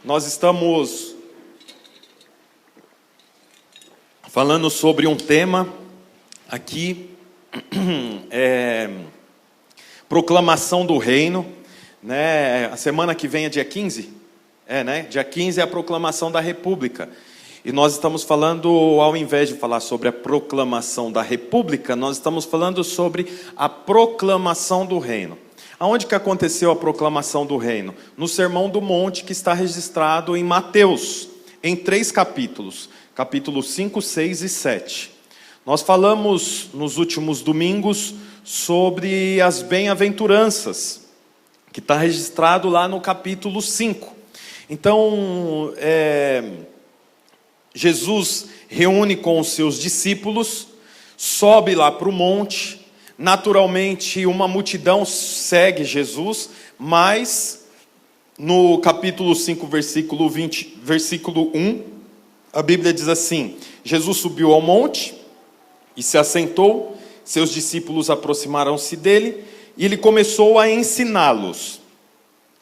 Nós estamos falando sobre um tema aqui, proclamação do reino, né? A semana que vem é dia 15? Dia 15 é a proclamação da República. E nós estamos falando, ao invés de falar sobre a proclamação da República, nós estamos falando sobre a proclamação do reino. Aonde que aconteceu a proclamação do reino? No Sermão do Monte, que está registrado em Mateus, em 3 capítulos, capítulos 5, 6 e 7. Nós falamos nos últimos domingos sobre as bem-aventuranças, que está registrado lá no capítulo 5. Então, Jesus reúne com os seus discípulos, sobe lá para o monte. Naturalmente, uma multidão segue Jesus, mas no capítulo 5, versículo 1, a Bíblia diz assim: Jesus subiu ao monte e se assentou, seus discípulos aproximaram-se dele e ele começou a ensiná-los.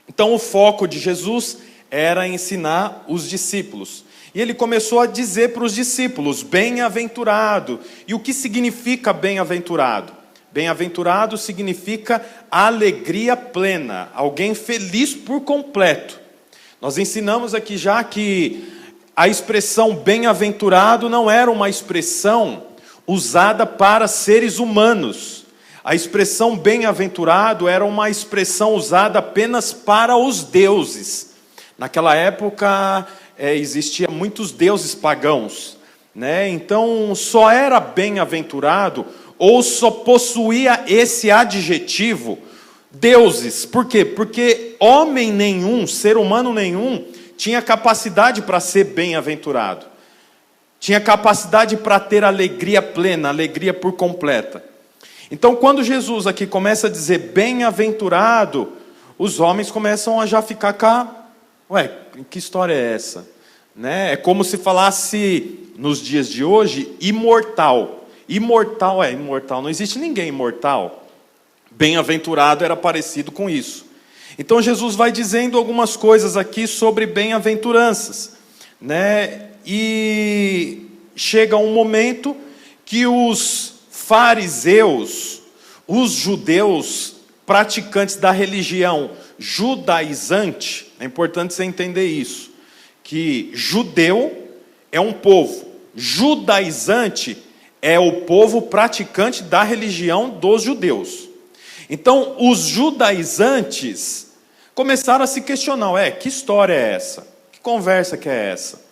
Então, o foco de Jesus era ensinar os discípulos. E ele começou a dizer para os discípulos: bem-aventurado. E o que significa bem-aventurado? Bem-aventurado significa alegria plena, alguém feliz por completo. Nós ensinamos aqui já que a expressão bem-aventurado não era uma expressão usada para seres humanos. A expressão bem-aventurado era uma expressão usada apenas para os deuses. Naquela época existia muitos deuses pagãos, né? Então só era bem-aventurado ou só possuía esse adjetivo deuses. Por quê? Porque homem nenhum, ser humano nenhum, tinha capacidade para ser bem-aventurado. Tinha capacidade para ter alegria plena, alegria por completa. Então, quando Jesus aqui começa a dizer bem-aventurado, os homens começam a já ficar cá. Que história é essa? Né? É como se falasse, nos dias de hoje, imortal. Imortal, não existe ninguém imortal. Bem-aventurado era parecido com isso. Então Jesus vai dizendo algumas coisas aqui sobre bem-aventuranças, né? E chega um momento que os fariseus, os judeus praticantes da religião judaizante, é importante você entender isso, que judeu é um povo, judaizante é o povo praticante da religião dos judeus. Então, os judaizantes começaram a se questionar: que história é essa? Que conversa que é essa?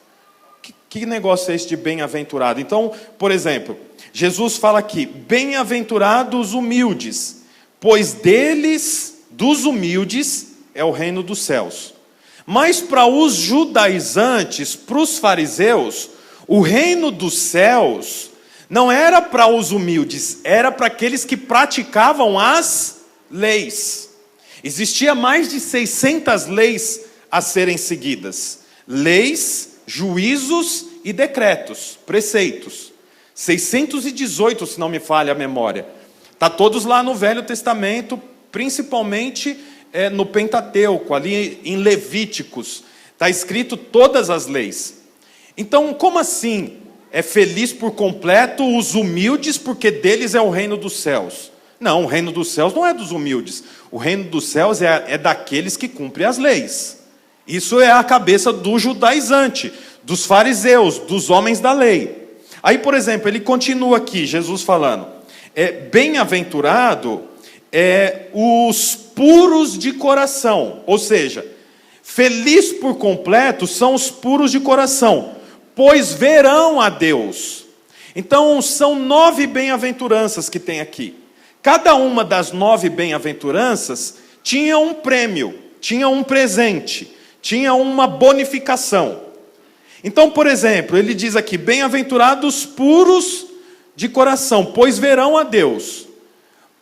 Que negócio é esse de bem-aventurado? Então, por exemplo, Jesus fala aqui: bem-aventurados humildes, pois deles, dos humildes, é o reino dos céus. Mas para os judaizantes, para os fariseus, o reino dos céus não era para os humildes, era para aqueles que praticavam as leis. Existia mais de 600 leis a serem seguidas. Leis, juízos e decretos, preceitos. 618, se não me falha a memória. Está todos lá no Velho Testamento, principalmente no Pentateuco, ali em Levíticos. Está escrito todas as leis. Então, como assim? É feliz por completo os humildes, porque deles é o reino dos céus. Não, o reino dos céus não é dos humildes. O reino dos céus é daqueles que cumprem as leis. Isso é a cabeça do judaizante, dos fariseus, dos homens da lei. Aí, por exemplo, ele continua aqui, Jesus falando: bem-aventurado os puros de coração. Ou seja, feliz por completo são os puros de coração, pois verão a Deus. Então, são 9 bem-aventuranças que tem aqui. Cada uma das 9 bem-aventuranças tinha um prêmio, tinha um presente, tinha uma bonificação. Então, por exemplo, ele diz aqui: bem-aventurados puros de coração, pois verão a Deus.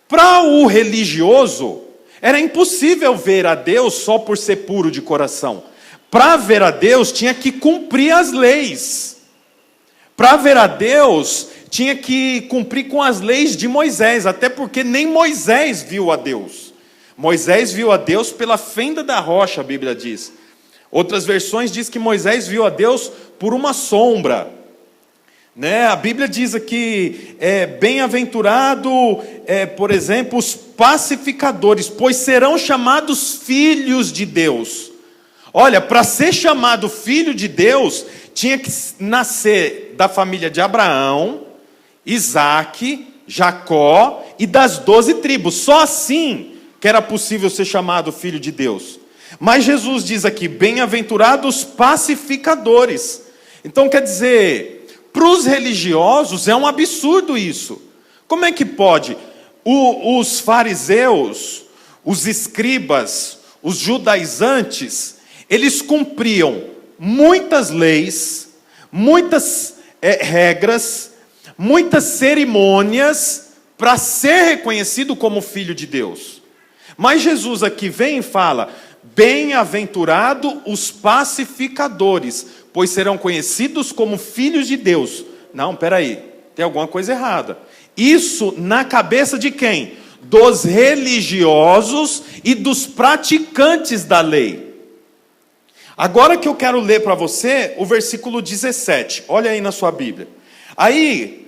Para o religioso, era impossível ver a Deus só por ser puro de coração. Para ver a Deus, tinha que cumprir as leis. Para ver a Deus, tinha que cumprir com as leis de Moisés, até porque nem Moisés viu a Deus. Moisés viu a Deus pela fenda da rocha, a Bíblia diz. Outras versões diz que Moisés viu a Deus por uma sombra. A Bíblia diz aqui, bem-aventurado, por exemplo, os pacificadores, pois serão chamados filhos de Deus. Olha, para ser chamado filho de Deus, tinha que nascer da família de Abraão, Isaque, Jacó e das 12 tribos. Só assim que era possível ser chamado filho de Deus. Mas Jesus diz aqui, bem-aventurados pacificadores. Então quer dizer, para os religiosos é um absurdo isso. Como é que pode? Os fariseus, os escribas, os judaizantes, eles cumpriam muitas leis, muitas regras, muitas cerimônias para ser reconhecido como filho de Deus. Mas Jesus aqui vem e fala, bem-aventurado os pacificadores, pois serão conhecidos como filhos de Deus. Não, peraí, tem alguma coisa errada. Isso na cabeça de quem? Dos religiosos e dos praticantes da lei. Agora que eu quero ler para você o versículo 17. Olha aí na sua Bíblia. Aí,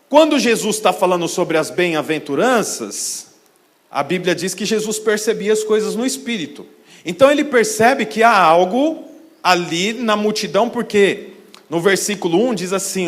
quando Jesus está falando sobre as bem-aventuranças, a Bíblia diz que Jesus percebia as coisas no Espírito. Então ele percebe que há algo ali na multidão, porque no versículo 1 diz assim,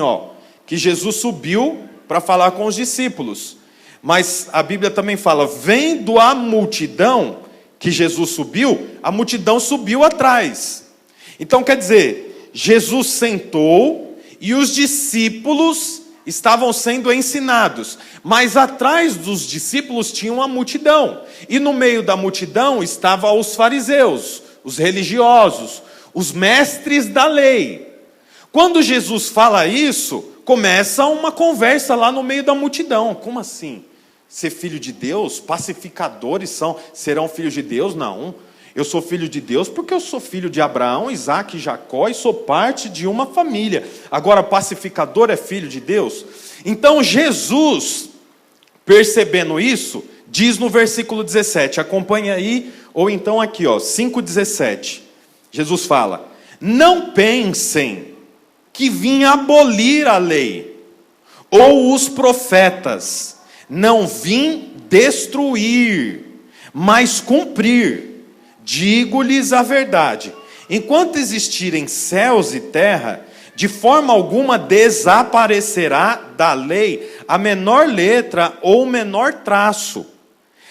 que Jesus subiu para falar com os discípulos. Mas a Bíblia também fala, vendo a multidão que Jesus subiu, a multidão subiu atrás. Então quer dizer, Jesus sentou e os discípulos estavam sendo ensinados, mas atrás dos discípulos tinha uma multidão, e no meio da multidão estavam os fariseus, os religiosos, os mestres da lei. Quando Jesus fala isso, começa uma conversa lá no meio da multidão. Como assim? Ser filho de Deus? Pacificadores serão filhos de Deus? Não. Eu sou filho de Deus porque eu sou filho de Abraão, Isaque e Jacó e sou parte de uma família. Agora, pacificador é filho de Deus? Então, Jesus, percebendo isso, diz no versículo 17, acompanha aí, ou então aqui, 5,17. Jesus fala, não pensem que vim abolir a lei, ou os profetas, não vim destruir, mas cumprir. Digo-lhes a verdade, enquanto existirem céus e terra, de forma alguma desaparecerá da lei a menor letra ou o menor traço,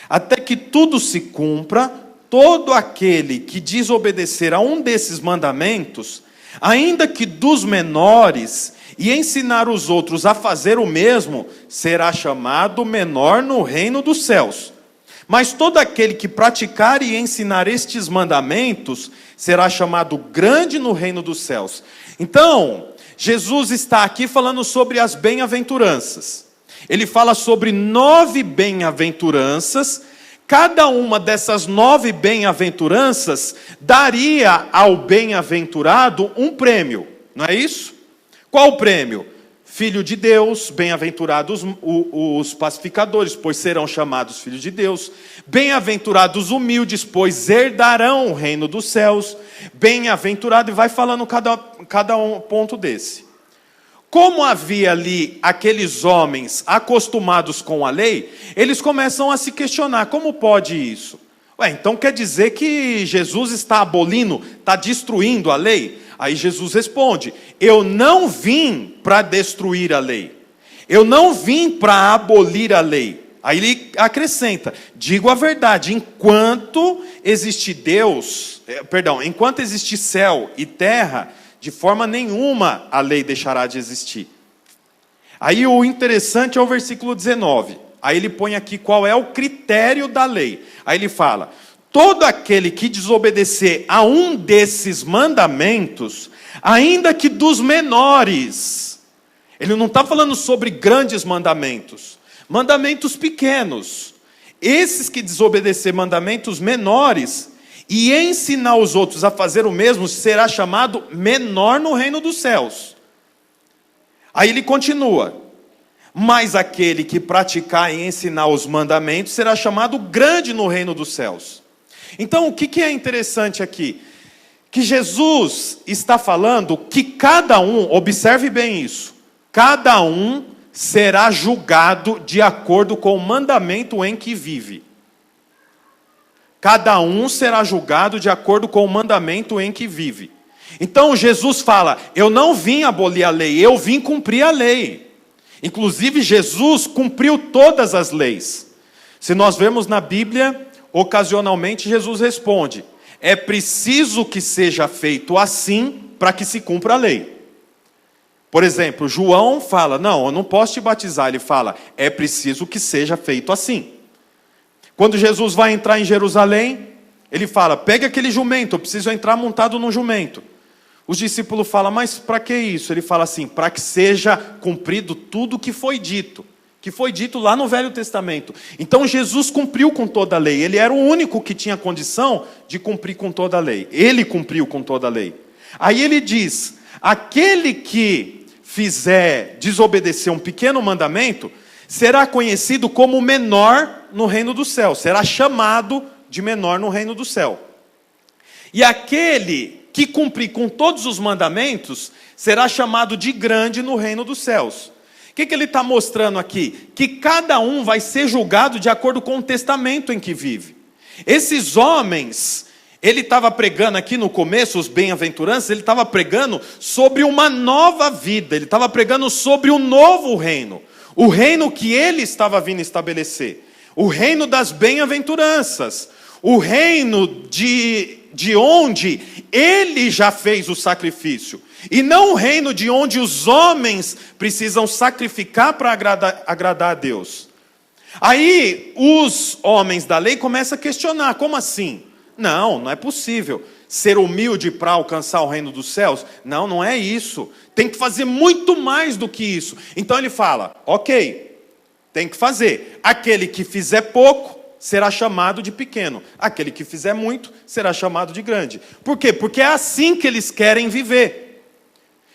até que tudo se cumpra. Todo aquele que desobedecer a um desses mandamentos, ainda que dos menores, e ensinar os outros a fazer o mesmo, será chamado menor no reino dos céus. Mas todo aquele que praticar e ensinar estes mandamentos será chamado grande no reino dos céus. Então, Jesus está aqui falando sobre as bem-aventuranças. Ele fala sobre 9 bem-aventuranças. Cada uma dessas 9 bem-aventuranças daria ao bem-aventurado um prêmio. Não é isso? Qual o prêmio? Filho de Deus, bem-aventurados os pacificadores, pois serão chamados filhos de Deus. Bem-aventurados humildes, pois herdarão o reino dos céus. Bem-aventurado, e vai falando cada um ponto desse. Como havia ali aqueles homens acostumados com a lei, eles começam a se questionar, como pode isso? Então quer dizer que Jesus está abolindo, está destruindo a lei? Aí Jesus responde, eu não vim para destruir a lei, eu não vim para abolir a lei. Aí ele acrescenta, digo a verdade, enquanto existir enquanto existir céu e terra, de forma nenhuma a lei deixará de existir. Aí o interessante é o versículo 19, aí ele põe aqui qual é o critério da lei. Aí ele fala, todo aquele que desobedecer a um desses mandamentos, ainda que dos menores, ele não está falando sobre grandes mandamentos, mandamentos pequenos, esses que desobedecer mandamentos menores, e ensinar os outros a fazer o mesmo, será chamado menor no reino dos céus. Aí ele continua, mas aquele que praticar e ensinar os mandamentos, será chamado grande no reino dos céus. Então, o que é interessante aqui? que Jesus está falando que cada um, observe bem isso, cada um será julgado de acordo com o mandamento em que vive. Cada um será julgado de acordo com o mandamento em que vive. Então Jesus fala, eu não vim abolir a lei, eu vim cumprir a lei. Inclusive Jesus cumpriu todas as leis. Se nós vemos na Bíblia, ocasionalmente Jesus responde, é preciso que seja feito assim para que se cumpra a lei. Por exemplo, João fala, não, eu não posso te batizar. Ele fala, é preciso que seja feito assim. Quando Jesus vai entrar em Jerusalém, ele fala, pegue aquele jumento, eu preciso entrar montado num jumento. Os discípulos falam, mas para que isso? Ele fala assim, para que seja cumprido tudo o que foi dito lá no Velho Testamento. Então Jesus cumpriu com toda a lei, ele era o único que tinha condição de cumprir com toda a lei. Ele cumpriu com toda a lei. Aí ele diz, aquele que fizer desobedecer um pequeno mandamento, será conhecido como menor no reino do céu, será chamado de menor no reino do céu. E aquele que cumprir com todos os mandamentos, será chamado de grande no reino dos céus. O que ele está mostrando aqui? Que cada um vai ser julgado de acordo com o testamento em que vive. Esses homens, ele estava pregando aqui no começo, os bem-aventuranças, ele estava pregando sobre uma nova vida, ele estava pregando sobre um novo reino. O reino que ele estava vindo estabelecer. O reino das bem-aventuranças. O reino de onde ele já fez o sacrifício. E não o reino de onde os homens precisam sacrificar para agradar a Deus. Aí os homens da lei começam a questionar, como assim? Não é possível ser humilde para alcançar o reino dos céus. Não é isso. Tem que fazer muito mais do que isso. Então ele fala, ok, tem que fazer. Aquele que fizer pouco, será chamado de pequeno. Aquele que fizer muito, será chamado de grande. Por quê? Porque é assim que eles querem viver.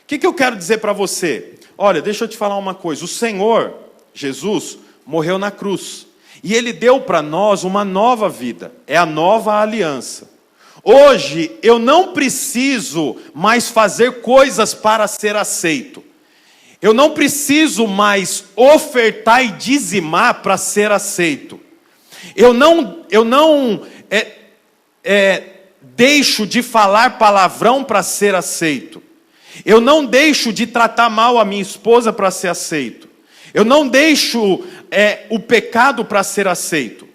O que eu quero dizer para você? Olha, deixa eu te falar uma coisa. O Senhor, Jesus, morreu na cruz. E Ele deu para nós uma nova vida. É a nova aliança. Hoje, eu não preciso mais fazer coisas para ser aceito. Eu não preciso mais ofertar e dizimar para ser aceito. Eu não deixo de falar palavrão para ser aceito. Eu não deixo de tratar mal a minha esposa para ser aceito. Eu não deixo o pecado para ser aceito.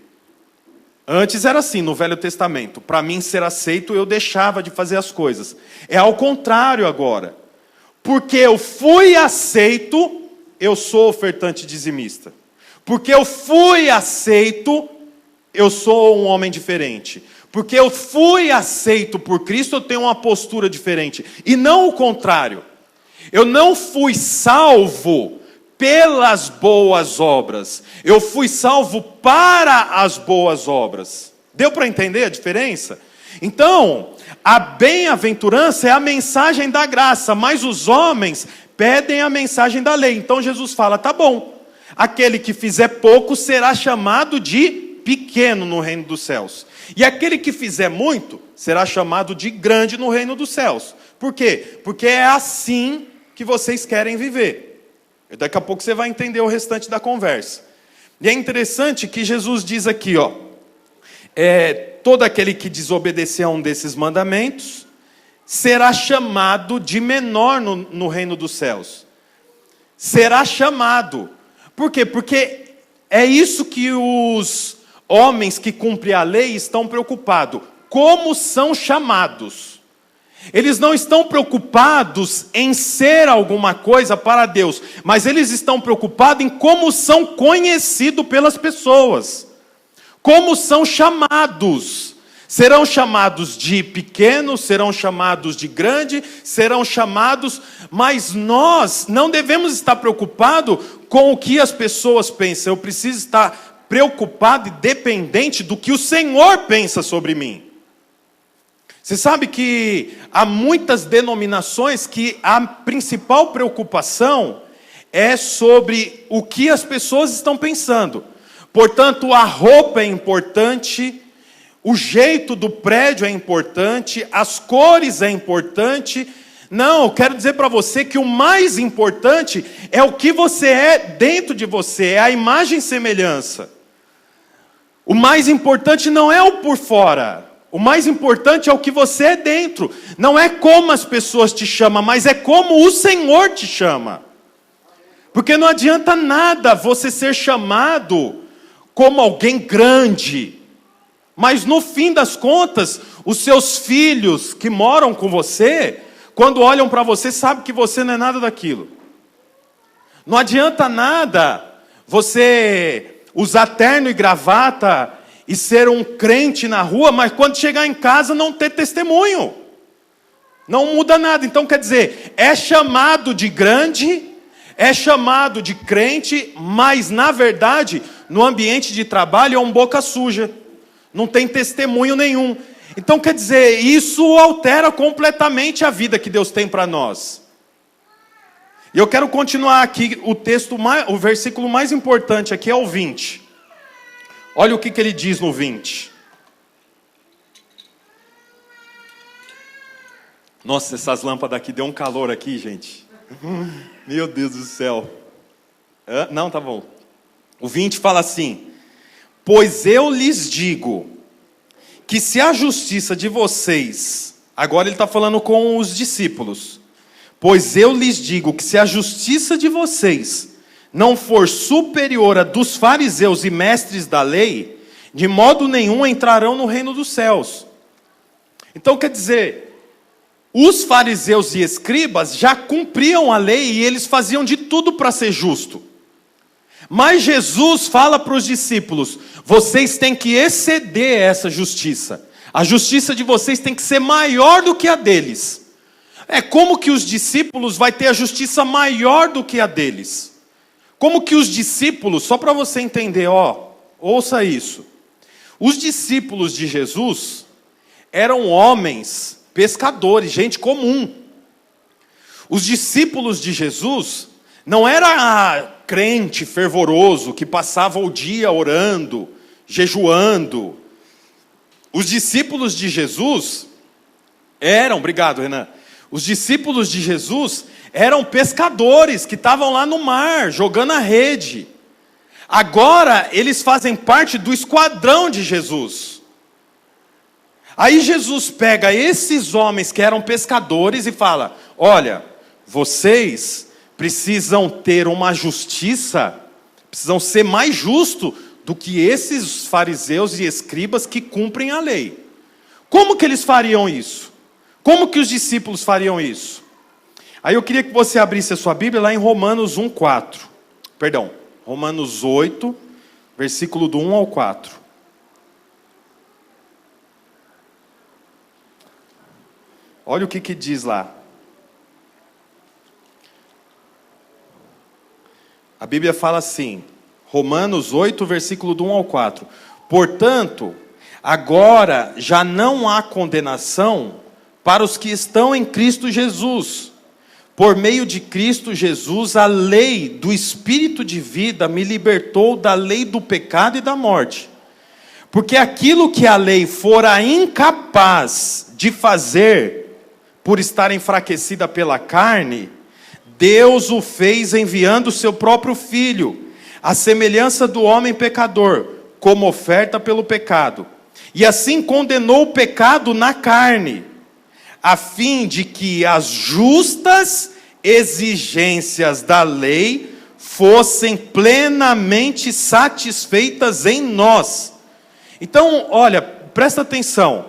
Antes era assim, no Velho Testamento. Para mim ser aceito, eu deixava de fazer as coisas. É ao contrário agora. Porque eu fui aceito, eu sou ofertante dizimista. Porque eu fui aceito, eu sou um homem diferente. Porque eu fui aceito por Cristo, eu tenho uma postura diferente. E não o contrário. Eu não fui salvo pelas boas obras. Eu fui salvo para as boas obras. Deu para entender a diferença? Então, a bem-aventurança é a mensagem da graça, mas os homens pedem a mensagem da lei. Então Jesus fala, tá bom. Aquele que fizer pouco será chamado de pequeno no reino dos céus. E aquele que fizer muito será chamado de grande no reino dos céus. Por quê? Porque é assim que vocês querem viver. E daqui a pouco você vai entender o restante da conversa. E é interessante que Jesus diz aqui, todo aquele que desobedecer a um desses mandamentos será chamado de menor no reino dos céus. Será chamado. Por quê? Porque é isso que os homens que cumprem a lei estão preocupados. Como são chamados. Eles não estão preocupados em ser alguma coisa para Deus, mas eles estão preocupados em como são conhecidos pelas pessoas. Como são chamados. Serão chamados de pequeno, serão chamados de grande, serão chamados, mas nós não devemos estar preocupados com o que as pessoas pensam. Eu preciso estar preocupado e dependente do que o Senhor pensa sobre mim. Você sabe que há muitas denominações que a principal preocupação é sobre o que as pessoas estão pensando. Portanto, a roupa é importante, o jeito do prédio é importante, as cores é importante. Não, eu quero dizer para você que o mais importante é o que você é dentro de você, é a imagem e semelhança. O mais importante não é o por fora, o mais importante é o que você é dentro. Não é como as pessoas te chamam, mas é como o Senhor te chama. Porque não adianta nada você ser chamado como alguém grande, mas no fim das contas, os seus filhos que moram com você, quando olham para você, sabem que você não é nada daquilo. Não adianta nada você usar terno e gravata e ser um crente na rua, mas quando chegar em casa não ter testemunho. Não muda nada. Então quer dizer, é chamado de grande, é chamado de crente, mas na verdade, no ambiente de trabalho é um boca suja. Não tem testemunho nenhum. Então quer dizer, isso altera completamente a vida que Deus tem para nós. E eu quero continuar aqui, o versículo mais importante aqui é o 20. Olha o que ele diz no 20. Nossa, essas lâmpadas aqui deu um calor aqui, gente. Meu Deus do céu. Não, tá bom. O 20 fala assim: pois eu lhes digo que se a justiça de vocês, agora ele está falando com os discípulos, pois eu lhes digo que se a justiça de vocês não for superior à dos fariseus e mestres da lei, de modo nenhum entrarão no reino dos céus. Então quer dizer, os fariseus e escribas já cumpriam a lei e eles faziam de tudo para ser justo. Mas Jesus fala para os discípulos: vocês têm que exceder essa justiça. A justiça de vocês tem que ser maior do que a deles. É como que os discípulos vai ter a justiça maior do que a deles? Como que os discípulos, só para você entender, ouça isso. Os discípulos de Jesus eram homens, pescadores, gente comum. Os discípulos de Jesus não era crente fervoroso que passava o dia orando, jejuando. Os discípulos de Jesus obrigado, Renan. Os discípulos de Jesus eram pescadores que estavam lá no mar, jogando a rede. Agora eles fazem parte do esquadrão de Jesus. Aí Jesus pega esses homens que eram pescadores e fala: olha, vocês precisam ter uma justiça, precisam ser mais justos do que esses fariseus e escribas que cumprem a lei. Como que eles fariam isso? Como que os discípulos fariam isso? Aí eu queria que você abrisse a sua Bíblia lá em Romanos 1:4. Romanos 8, versículo do 1 ao 4. Olha o que diz lá. A Bíblia fala assim, Romanos 8, versículo do 1 ao 4. Portanto, agora já não há condenação para os que estão em Cristo Jesus. Por meio de Cristo Jesus, a lei do Espírito de vida me libertou da lei do pecado e da morte. Porque aquilo que a lei fora incapaz de fazer, por estar enfraquecida pela carne, Deus o fez enviando o seu próprio Filho, à semelhança do homem pecador, como oferta pelo pecado. E assim condenou o pecado na carne, a fim de que as justas exigências da lei fossem plenamente satisfeitas em nós. Então, olha, presta atenção.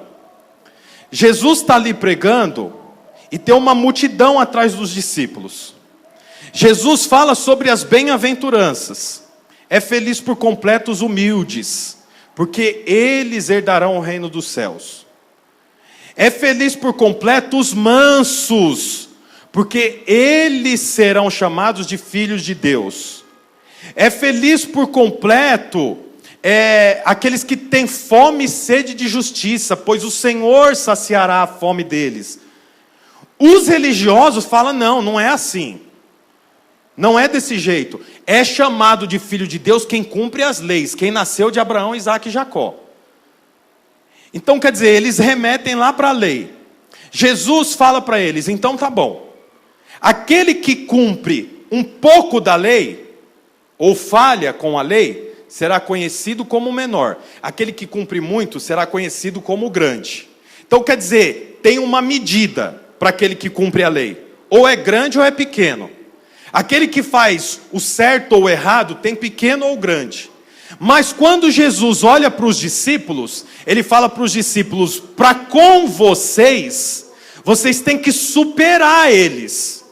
Jesus está ali pregando e tem uma multidão atrás dos discípulos. Jesus fala sobre as bem-aventuranças. É feliz por completo os humildes, porque eles herdarão o reino dos céus. É feliz por completo os mansos, porque eles serão chamados de filhos de Deus. É feliz por completo aqueles que têm fome e sede de justiça, pois o Senhor saciará a fome deles. Os religiosos falam: não é assim. Não é desse jeito. É chamado de filho de Deus quem cumpre as leis, quem nasceu de Abraão, Isaque e Jacó. Então, quer dizer, eles remetem lá para a lei. Jesus fala para eles, então tá bom. Aquele que cumpre um pouco da lei, ou falha com a lei, será conhecido como menor. Aquele que cumpre muito será conhecido como grande. Então, quer dizer, tem uma medida para aquele que cumpre a lei. Ou é grande ou é pequeno. Aquele que faz o certo ou o errado tem pequeno ou grande. Mas quando Jesus olha para os discípulos, ele fala para os discípulos, para com vocês têm que superar eles.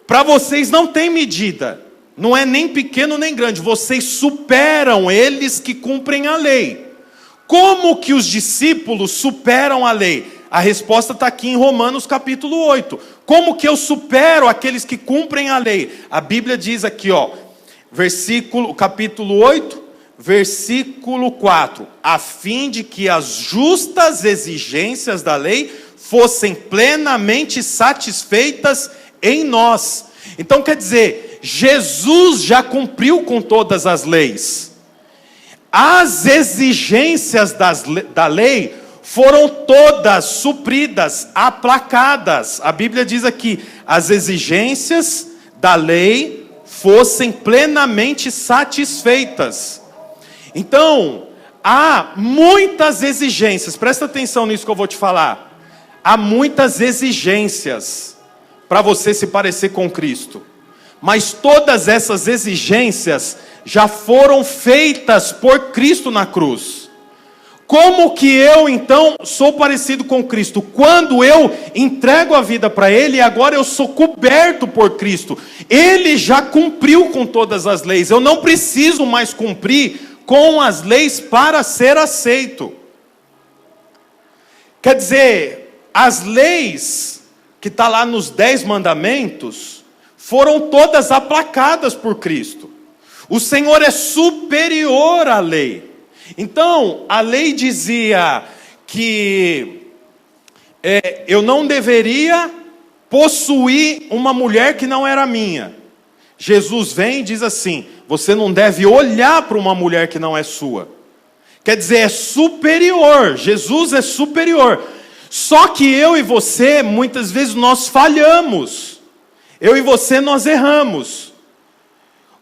Para vocês não tem medida. Não é nem pequeno nem grande. Vocês superam eles que cumprem a lei. Como que os discípulos superam a lei? A resposta está aqui em Romanos capítulo 8. Como que eu supero aqueles que cumprem a lei? A Bíblia diz aqui, capítulo 8, versículo 4. A fim de que as justas exigências da lei fossem plenamente satisfeitas em nós. Então quer dizer, Jesus já cumpriu com todas as leis. As exigências da lei foram todas supridas, aplacadas. A Bíblia diz aqui, as exigências da lei fossem plenamente satisfeitas. Então, há muitas exigências, presta atenção nisso que eu vou te falar. Há muitas exigências para você se parecer com Cristo. Mas todas essas exigências já foram feitas por Cristo na cruz. Como que eu então sou parecido com Cristo? Quando eu entrego a vida para Ele, agora eu sou coberto por Cristo. Ele já cumpriu com todas as leis. Eu não preciso mais cumprir com as leis para ser aceito. Quer dizer, as leis que está lá nos 10 mandamentos foram todas aplacadas por Cristo. O Senhor é superior à lei. Então, a lei dizia que eu não deveria possuir uma mulher que não era minha. Jesus vem e diz assim, você não deve olhar para uma mulher que não é sua. Quer dizer, é superior, Jesus é superior. Só que eu e você, muitas vezes nós falhamos. Eu e você, nós erramos.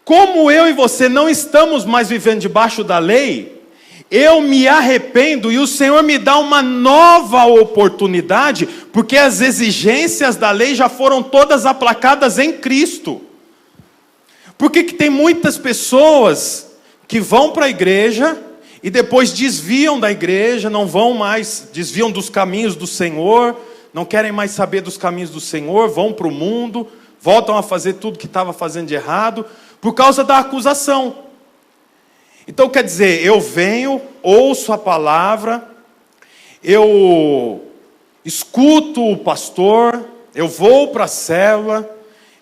Como eu e você não estamos mais vivendo debaixo da lei, eu me arrependo e o Senhor me dá uma nova oportunidade, porque as exigências da lei já foram todas aplacadas em Cristo. Por que tem muitas pessoas que vão para a igreja e depois desviam da igreja, não vão mais, desviam dos caminhos do Senhor, não querem mais saber dos caminhos do Senhor, vão para o mundo, voltam a fazer tudo que estava fazendo de errado, por causa da acusação. Então quer dizer, eu venho, ouço a palavra, eu escuto o pastor, eu vou para a célula,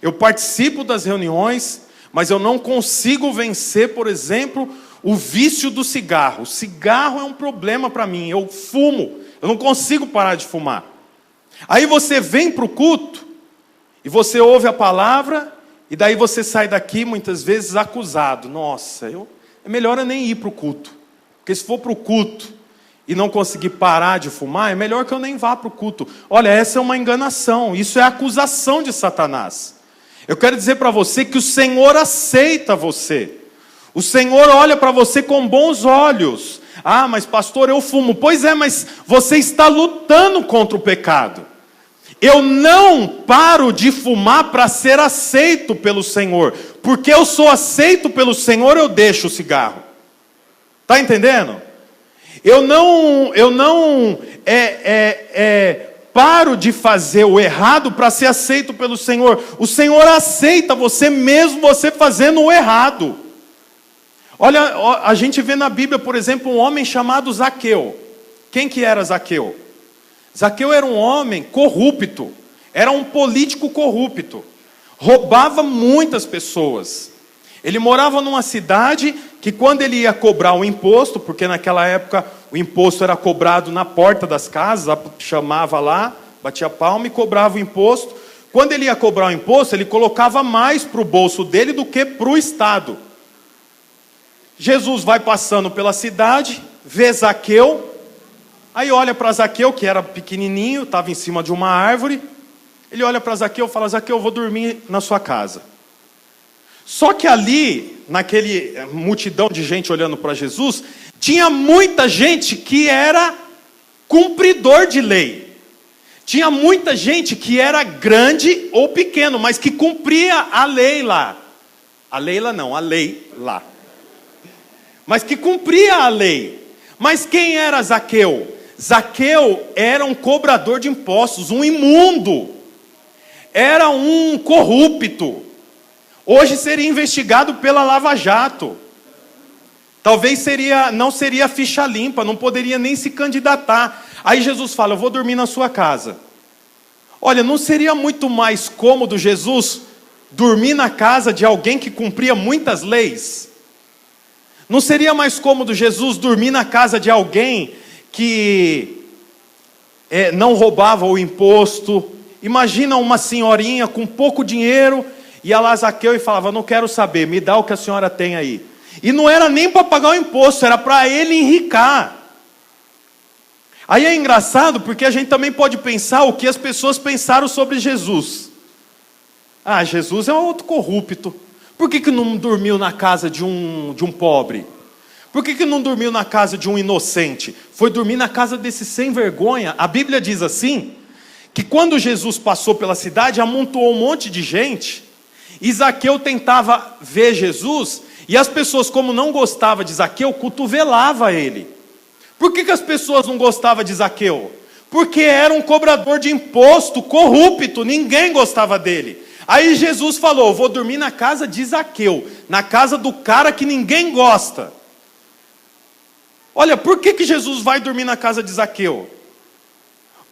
eu participo das reuniões, mas eu não consigo vencer, por exemplo, o vício do cigarro. O cigarro é um problema para mim, eu fumo, eu não consigo parar de fumar. Aí você vem para o culto, e você ouve a palavra, e daí você sai daqui muitas vezes acusado. Nossa, é melhor eu nem ir para o culto. Porque se for para o culto e não conseguir parar de fumar, é melhor que eu nem vá para o culto. Olha, essa é uma enganação. Isso é acusação de Satanás. Eu quero dizer para você que o Senhor aceita você. O Senhor olha para você com bons olhos. Ah, mas pastor, eu fumo. Pois é, mas você está lutando contra o pecado. Eu não paro de fumar para ser aceito pelo Senhor. Porque eu sou aceito pelo Senhor, eu deixo o cigarro. Está entendendo? Eu não paro de fazer o errado para ser aceito pelo Senhor. O Senhor aceita você mesmo você fazendo o errado. Olha, a gente vê na Bíblia, por exemplo, um homem chamado Zaqueu. Quem que era Zaqueu? Zaqueu era um homem corrupto, era um político corrupto, roubava muitas pessoas. Ele morava numa cidade que quando ele ia cobrar o imposto, porque naquela época o imposto era cobrado na porta das casas, chamava lá, batia palma e cobrava o imposto. Quando ele ia cobrar o imposto, ele colocava mais para o bolso dele do que para o Estado. Jesus vai passando pela cidade, vê Zaqueu, Aí olha para Zaqueu, que era pequenininho, estava em cima de uma árvore. Ele olha para Zaqueu e fala: Zaqueu, eu vou dormir na sua casa. Só que ali, naquele multidão de gente olhando para Jesus, tinha muita gente que era cumpridor de lei. Tinha muita gente que era grande ou pequeno, mas que cumpria a lei lá. A lei lá não, a lei lá. Mas que cumpria a lei. Mas quem era Zaqueu? Zaqueu era um cobrador de impostos, um imundo. Era um corrupto. Hoje seria investigado pela Lava Jato. Talvez não seria ficha limpa, não poderia nem se candidatar. Aí Jesus fala: eu vou dormir na sua casa. Olha, não seria muito mais cômodo Jesus dormir na casa de alguém que cumpria muitas leis? Não seria mais cômodo Jesus dormir na casa de alguém que não roubava o imposto? Imagina uma senhorinha com pouco dinheiro, ia lá Zaqueu e falava: não quero saber, me dá o que a senhora tem aí. E não era nem para pagar o imposto, era para ele enricar. Aí é engraçado porque a gente também pode pensar o que as pessoas pensaram sobre Jesus. Ah, Jesus é um outro corrupto. Por que não dormiu na casa de um pobre? Por que não dormiu na casa de um inocente? Foi dormir na casa desse sem vergonha. A Bíblia diz assim, que quando Jesus passou pela cidade, amontoou um monte de gente, e Zaqueu tentava ver Jesus, e as pessoas, como não gostavam de Zaqueu, cotovelava ele. Por que as pessoas não gostavam de Zaqueu? Porque era um cobrador de imposto, corrupto, ninguém gostava dele. Aí Jesus falou: vou dormir na casa de Zaqueu, na casa do cara que ninguém gosta. Olha, por que Jesus vai dormir na casa de Zaqueu?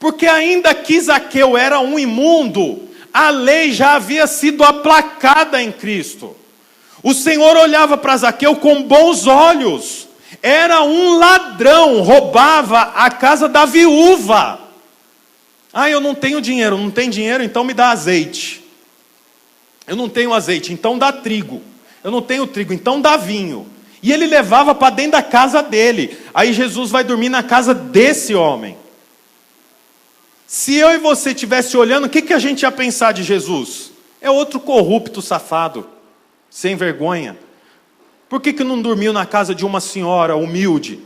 Porque ainda que Zaqueu era um imundo, a lei já havia sido aplacada em Cristo. O Senhor olhava para Zaqueu com bons olhos. Era um ladrão, roubava a casa da viúva. Ah, eu não tenho dinheiro. Não tem dinheiro, então me dá azeite. Eu não tenho azeite, então dá trigo. Eu não tenho trigo, então dá vinho. E ele levava para dentro da casa dele. Aí Jesus vai dormir na casa desse homem. Se eu e você estivesse olhando, o que a gente ia pensar de Jesus? É outro corrupto safado, sem vergonha. Por que não dormiu na casa de uma senhora humilde?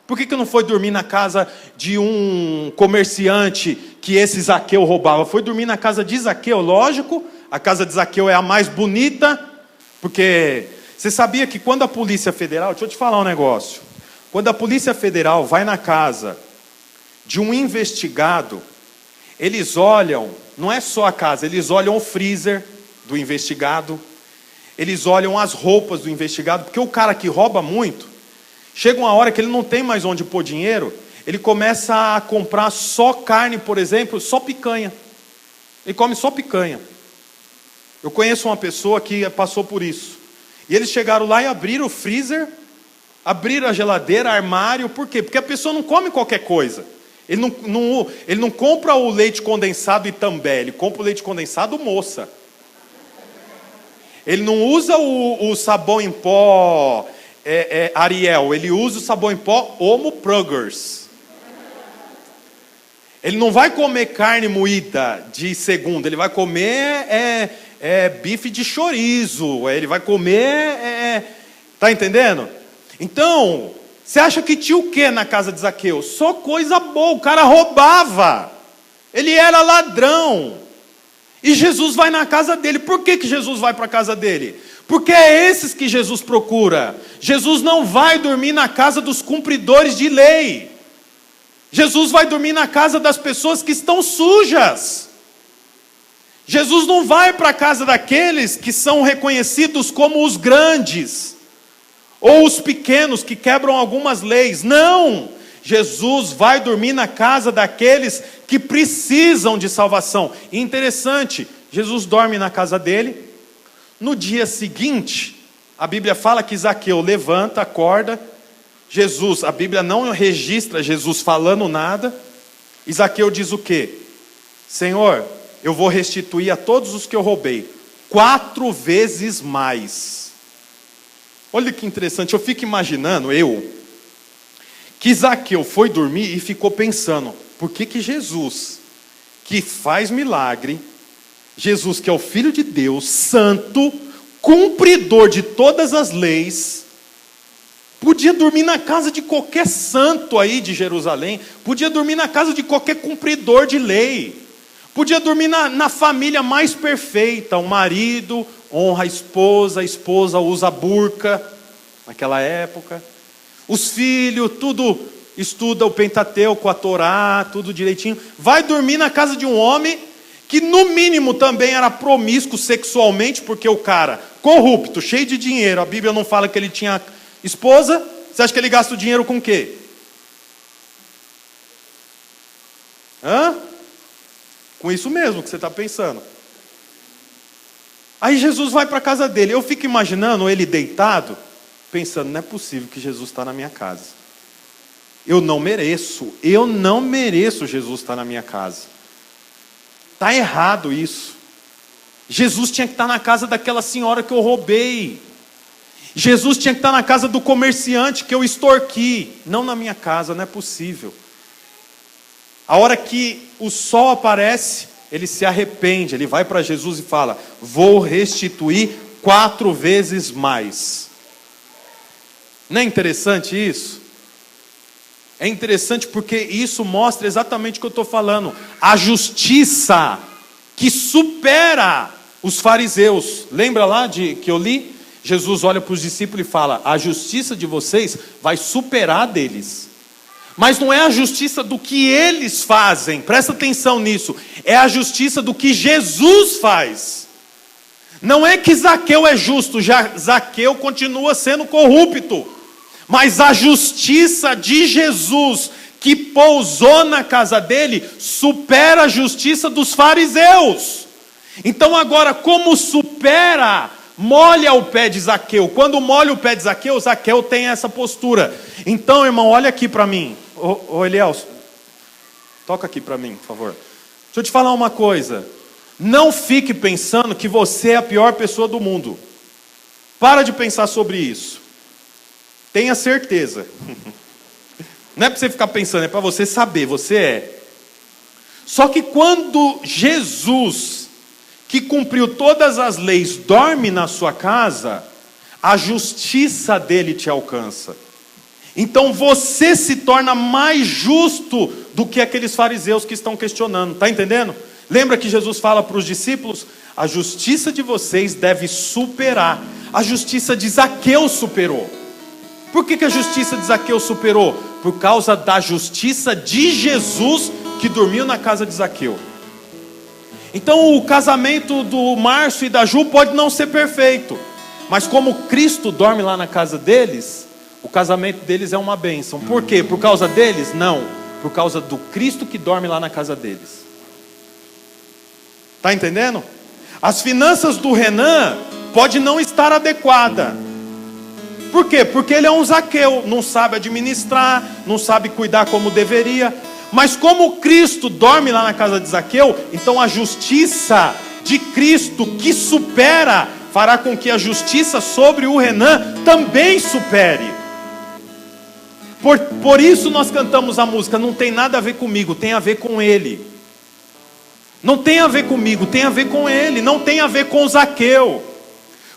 Por que não foi dormir na casa de um comerciante que esse Zaqueu roubava? Foi dormir na casa de Zaqueu, lógico. A casa de Zaqueu é a mais bonita, porque você sabia que quando a Polícia Federal, deixa eu te falar um negócio. Quando a Polícia Federal vai na casa de um investigado, eles olham, não é só a casa, eles olham o freezer do investigado, eles olham as roupas do investigado, porque o cara que rouba muito, chega uma hora que ele não tem mais onde pôr dinheiro, ele começa a comprar só carne, por exemplo, só picanha. Ele come só picanha. Eu conheço uma pessoa que passou por isso. E eles chegaram lá e abriram o freezer, abriram a geladeira, armário. Por quê? Porque a pessoa não come qualquer coisa. Ele não compra o leite condensado Itambé, ele compra o leite condensado Moça. Ele não usa o sabão em pó Ariel, ele usa o sabão em pó Omo Progress. Ele não vai comer carne moída de segunda, ele vai comer bife de chorizo, ele vai comer... Tá entendendo? Então, você acha que tinha o que na casa de Zaqueu? Só coisa boa, o cara roubava. Ele era ladrão. E Jesus vai na casa dele. Por que Jesus vai para a casa dele? Porque é esses que Jesus procura. Jesus não vai dormir na casa dos cumpridores de lei. Jesus vai dormir na casa das pessoas que estão sujas. Jesus não vai para a casa daqueles que são reconhecidos como os grandes, ou os pequenos que quebram algumas leis. Não! Jesus vai dormir na casa daqueles que precisam de salvação. E interessante, Jesus dorme na casa dele. No dia seguinte, a Bíblia fala que Zaqueu levanta, acorda. Jesus, a Bíblia não registra Jesus falando nada. E Zaqueu diz o quê? Senhor, eu vou restituir a todos os que eu roubei 4 vezes mais. Olha que interessante, eu fico imaginando, que Zaqueu foi dormir e ficou pensando, por que Jesus, que faz milagre, Jesus que é o Filho de Deus, santo, cumpridor de todas as leis, podia dormir na casa de qualquer santo aí de Jerusalém, podia dormir na casa de qualquer cumpridor de lei, podia dormir na família mais perfeita, o marido honra a esposa usa burca, naquela época, os filhos, tudo estuda o Pentateuco, a Torá, tudo direitinho, vai dormir na casa de um homem que no mínimo também era promíscuo sexualmente, porque o cara, corrupto, cheio de dinheiro, a Bíblia não fala que ele tinha esposa, você acha que ele gasta o dinheiro com o quê? Com isso mesmo que você está pensando. Aí Jesus vai para a casa dele, eu fico imaginando ele deitado, pensando, não é possível que Jesus está na minha casa. Eu não mereço Jesus estar na minha casa. Está errado isso. Jesus tinha que estar na casa daquela senhora que eu roubei. Jesus tinha que estar na casa do comerciante que eu extorqui. Não na minha casa, não é possível. A hora que o sol aparece, ele se arrepende, ele vai para Jesus e fala, vou restituir 4 vezes mais. Não é interessante isso? É interessante porque isso mostra exatamente o que eu estou falando. A justiça que supera os fariseus. Lembra lá que eu li? Jesus olha para os discípulos e fala, a justiça de vocês vai superar a deles. Mas não é a justiça do que eles fazem, presta atenção nisso. É a justiça do que Jesus faz. Não é que Zaqueu é justo, Zaqueu continua sendo corrupto. Mas a justiça de Jesus, que pousou na casa dele, supera a justiça dos fariseus. Então agora, como supera, molha o pé de Zaqueu. Quando molha o pé de Zaqueu, Zaqueu tem essa postura. Então, irmão, olha aqui para mim. Ô Elielson, toca aqui para mim, por favor. Deixa eu te falar uma coisa. Não fique pensando que você é a pior pessoa do mundo. Para de pensar sobre isso. Tenha certeza. Não é para você ficar pensando, é para você saber, você é. Só que quando Jesus, que cumpriu todas as leis, dorme na sua casa, a justiça dele te alcança. Então você se torna mais justo do que aqueles fariseus que estão questionando. Está entendendo? Lembra que Jesus fala para os discípulos? A justiça de vocês deve superar. A justiça de Zaqueu superou. Por que a justiça de Zaqueu superou? Por causa da justiça de Jesus que dormiu na casa de Zaqueu. Então o casamento do Márcio e da Ju pode não ser perfeito, mas como Cristo dorme lá na casa deles, o casamento deles é uma bênção. Por quê? Por causa deles? Não. Por causa do Cristo que dorme lá na casa deles. Está entendendo? As finanças do Renan pode não estar adequada. Por quê? Porque ele é um Zaqueu, não sabe administrar, não sabe cuidar como deveria. Mas como Cristo dorme lá na casa de Zaqueu, então a justiça de Cristo que supera, fará com que a justiça sobre o Renan também supere. Por isso nós cantamos a música, não tem nada a ver comigo, tem a ver com ele. Não tem a ver comigo, tem a ver com ele, não tem a ver com Zaqueu.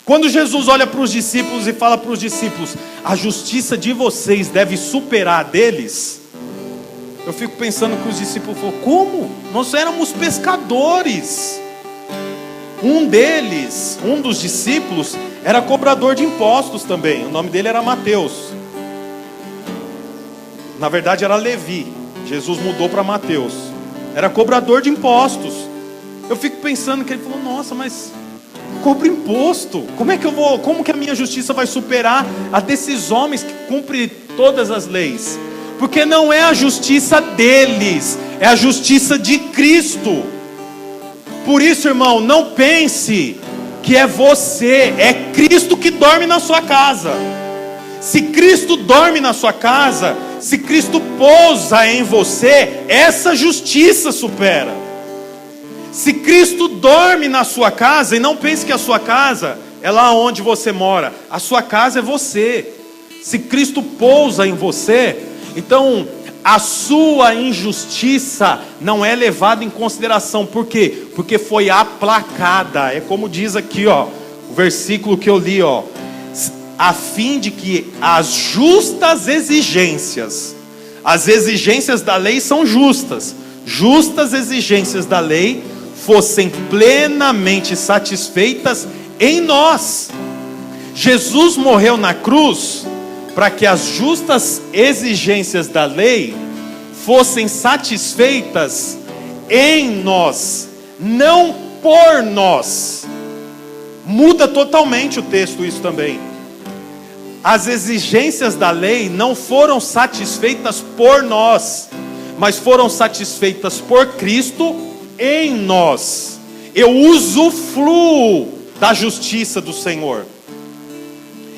Quando Jesus olha para os discípulos e fala para os discípulos, a justiça de vocês deve superar a deles, eu fico pensando que os discípulos falaram, como? Nós éramos pescadores. Um dos discípulos, era cobrador de impostos também, o nome dele era Mateus. Na verdade era Levi, Jesus mudou para Mateus. Era cobrador de impostos. Eu fico pensando que ele falou, nossa, mas cobro imposto, como que a minha justiça vai superar a desses homens que cumprem todas as leis? Porque não é a justiça deles, é a justiça de Cristo. Por isso, irmão, não pense que é você, é Cristo que dorme na sua casa. Se Cristo dorme na sua casa, se Cristo pousa em você, essa justiça supera. Se Cristo dorme na sua casa, e não pense que a sua casa é lá onde você mora, a sua casa é você. Se Cristo pousa em você, Então, a sua injustiça não é levada em consideração. Por quê? Porque foi aplacada. É como diz aqui, ó, o versículo que eu li, ó, a fim de que as justas exigências, as exigências da lei são justas, justas exigências da lei fossem plenamente satisfeitas em nós. Jesus morreu na cruz para que as justas exigências da lei fossem satisfeitas em nós, não por nós. Muda totalmente o texto isso também. As exigências da lei não foram satisfeitas por nós, mas foram satisfeitas por Cristo em nós. Eu usufruo da justiça do Senhor.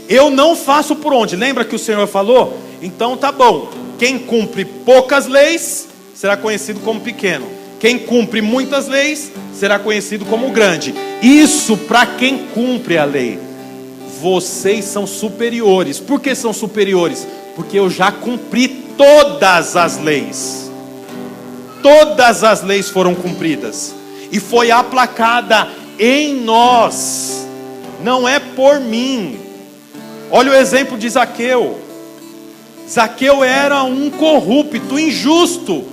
Eu não faço por onde. Lembra que o Senhor falou? Então tá bom. Quem cumpre poucas leis será conhecido como pequeno. Quem cumpre muitas leis será conhecido como grande. Isso para quem cumpre a lei. Vocês são superiores. Por que são superiores? Porque eu já cumpri todas as leis. Todas as leis foram cumpridas. E foi aplacada em nós. Não é por mim. Olha o exemplo de Zaqueu. Zaqueu era um corrupto, injusto.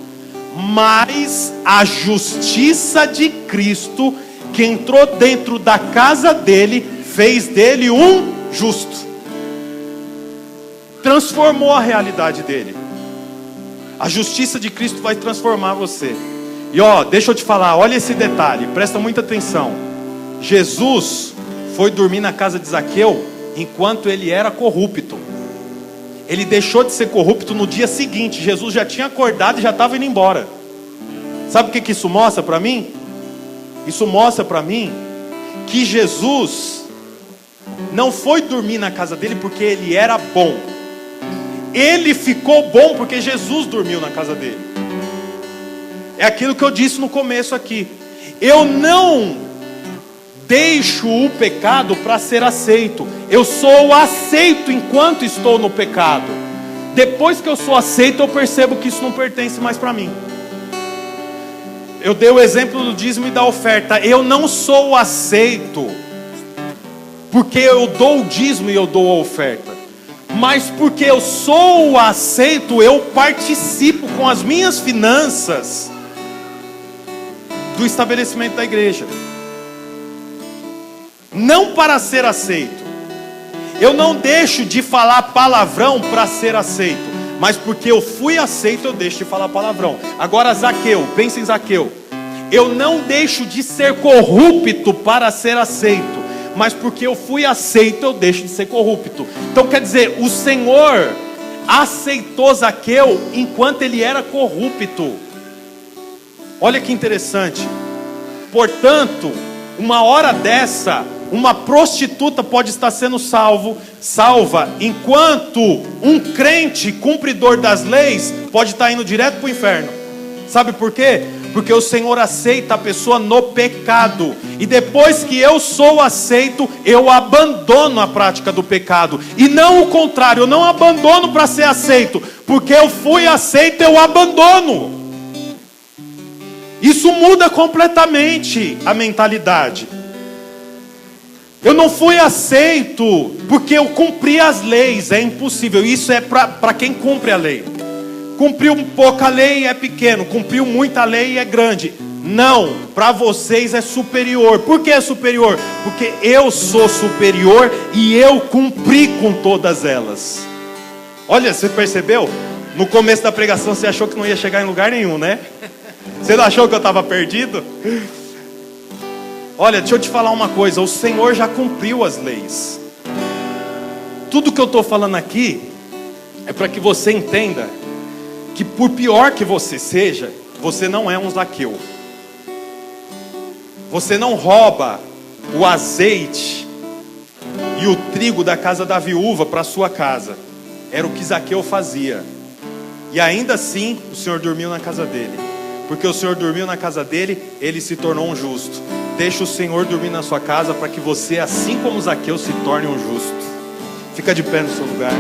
Mas a justiça de Cristo, que entrou dentro da casa dele, fez dele um justo. Transformou a realidade dele. A justiça de Cristo vai transformar você. E ó, deixa eu te falar, olha esse detalhe, presta muita atenção. Jesus foi dormir na casa de Zaqueu enquanto ele era corrupto. Ele deixou de ser corrupto no dia seguinte. Jesus já tinha acordado e já estava indo embora. Sabe o que isso mostra para mim? Isso mostra para mim que Jesus não foi dormir na casa dele porque ele era bom. Ele ficou bom porque Jesus dormiu na casa dele. É aquilo que eu disse no começo aqui. Eu não deixo o pecado para ser aceito. Eu sou aceito enquanto estou no pecado. Depois que eu sou aceito, eu percebo que isso não pertence mais para mim. Eu dei o exemplo do dízimo e da oferta. Eu não sou aceito porque eu dou o dízimo e eu dou a oferta, mas porque eu sou aceito, eu participo com as minhas finanças do estabelecimento da igreja. Não para ser aceito. Eu não deixo de falar palavrão para ser aceito, mas porque eu fui aceito, eu deixo de falar palavrão. Agora Zaqueu, pensa em Zaqueu. Eu não deixo de ser corrupto para ser aceito, mas porque eu fui aceito, eu deixo de ser corrupto. Então quer dizer, o Senhor aceitou Zaqueu enquanto ele era corrupto. Olha que interessante. Portanto, uma hora dessa, uma prostituta pode estar sendo salva, enquanto um crente cumpridor das leis pode estar indo direto para o inferno. Sabe por quê? Porque o Senhor aceita a pessoa no pecado. E depois que eu sou aceito, eu abandono a prática do pecado. E não o contrário, eu não abandono para ser aceito. Porque eu fui aceito, eu abandono. Isso muda completamente a mentalidade. Eu não fui aceito porque eu cumpri as leis. É impossível. Isso é para quem cumpre a lei. Cumpriu pouca lei é pequeno, cumpriu muita lei é grande. Não, para vocês é superior. Por que é superior? Porque eu sou superior e eu cumpri com todas elas. Olha, você percebeu? No começo da pregação você achou que não ia chegar em lugar nenhum, né? Você não achou que eu estava perdido? Olha, deixa eu te falar uma coisa. O Senhor já cumpriu as leis. Tudo que eu estou falando aqui é para que você entenda que por pior que você seja, você não é um Zaqueu. Você não rouba o azeite e o trigo da casa da viúva para a sua casa. Era o que Zaqueu fazia. E ainda assim, o Senhor dormiu na casa dele. Porque o Senhor dormiu na casa dele, ele se tornou um justo. Deixa o Senhor dormir na sua casa para que você, assim como Zaqueu, se torne um justo. Fica de pé no seu lugar.